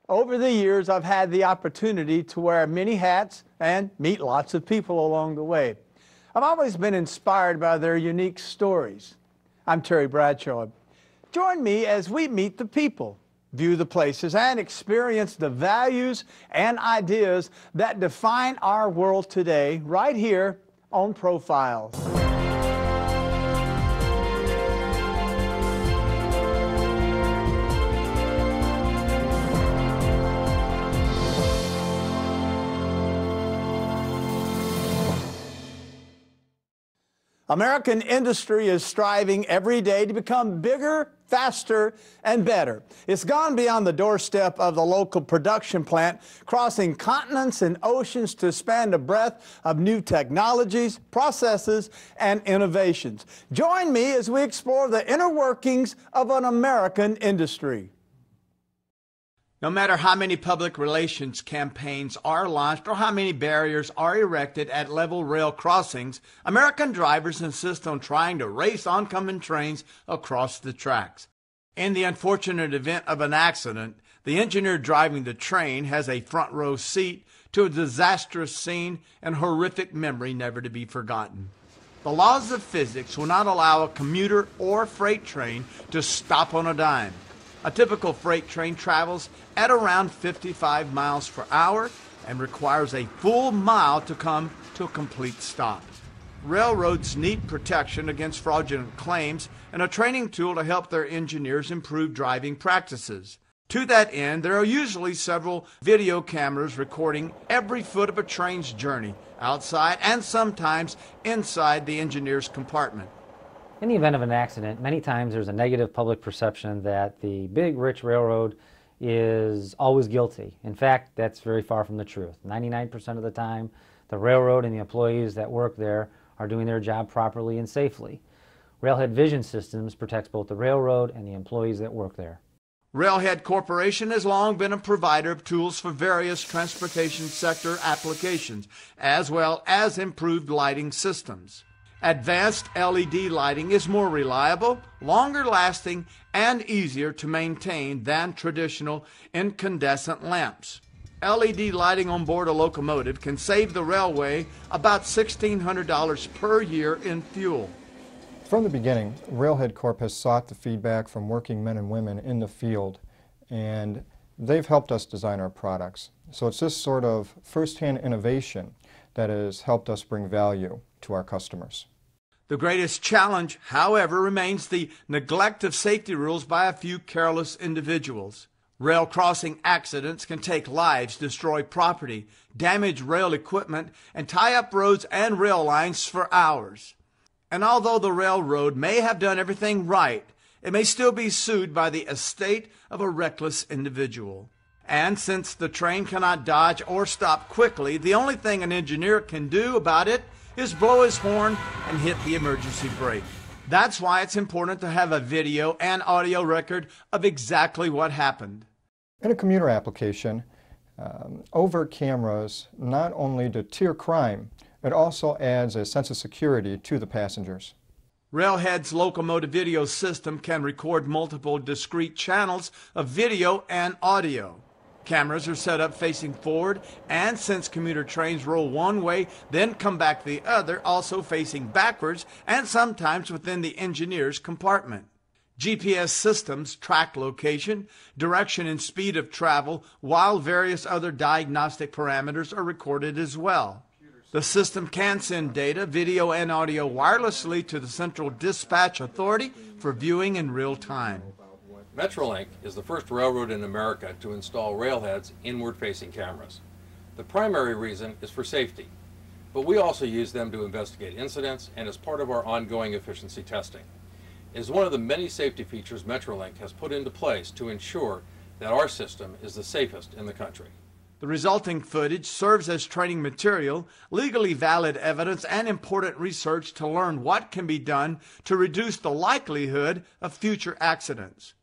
Over the years, I've had the opportunity to wear many hats and meet lots of people along the way. I've always been inspired by their unique stories. I'm Terry Bradshaw. Join me as we meet the people, view the places, and experience the values and ideas that define our world today, right here on Profiles. American industry is striving every day to become bigger, faster, and better. It's gone beyond the doorstep of the local production plant, crossing continents and oceans to span the breadth of new technologies, processes, and innovations. Join me as we explore the inner workings of an American industry. No matter how many public relations campaigns are launched or how many barriers are erected at level rail crossings, American drivers insist on trying to race oncoming trains across the tracks. In the unfortunate event of an accident, the engineer driving the train has a front row seat to a disastrous scene and horrific memory never to be forgotten. The laws of physics will not allow a commuter or freight train to stop on a dime. A typical freight train travels at around 55 miles per hour and requires a full mile to come to a complete stop. Railroads need protection against fraudulent claims and a training tool to help their engineers improve driving practices. To that end, there are usually several video cameras recording every foot of a train's journey, outside and sometimes inside the engineer's compartment. In the event of an accident, many times there's a negative public perception that the big, rich railroad is always guilty. In fact, that's very far from the truth. 99% of the time, the railroad and the employees that work there are doing their job properly and safely. Railhead Vision Systems protects both the railroad and the employees that work there. Railhead Corporation has long been a provider of tools for various transportation sector applications, as well as improved lighting systems. Advanced LED lighting is more reliable, longer lasting, and easier to maintain than traditional incandescent lamps. LED lighting on board a locomotive can save the railway about $1,600 per year in fuel. From the beginning, Railhead Corp has sought the feedback from working men and women in the field, and they've helped us design our products. So it's this sort of first-hand innovation that has helped us bring value to our customers. The greatest challenge, however, remains the neglect of safety rules by a few careless individuals. Rail crossing accidents can take lives, destroy property, damage rail equipment, and tie up roads and rail lines for hours. And although the railroad may have done everything right, it may still be sued by the estate of a reckless individual. And since the train cannot dodge or stop quickly, the only thing an engineer can do about it is blow his horn and hit the emergency brake. That's why it's important to have a video and audio record of exactly what happened. In a commuter application, overt cameras not only deter crime, it also adds a sense of security to the passengers. Railhead's locomotive video system can record multiple discrete channels of video and audio. Cameras are set up facing forward, and since commuter trains roll one way, then come back the other, also facing backwards, and sometimes within the engineer's compartment. GPS systems track location, direction, and speed of travel, while various other diagnostic parameters are recorded as well. The system can send data, video, and audio wirelessly to the Central Dispatch Authority for viewing in real time. Metrolink is the first railroad in America to install Railhead's inward-facing cameras. The primary reason is for safety, but we also use them to investigate incidents and as part of our ongoing efficiency testing. It is one of the many safety features Metrolink has put into place to ensure that our system is the safest in the country. The resulting footage serves as training material, legally valid evidence, and important research to learn what can be done to reduce the likelihood of future accidents.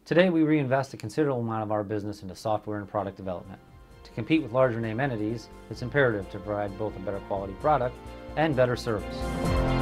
Today, we reinvest a considerable amount of our business into software and product development. To compete with larger name entities, it's imperative to provide both a better quality product and better service.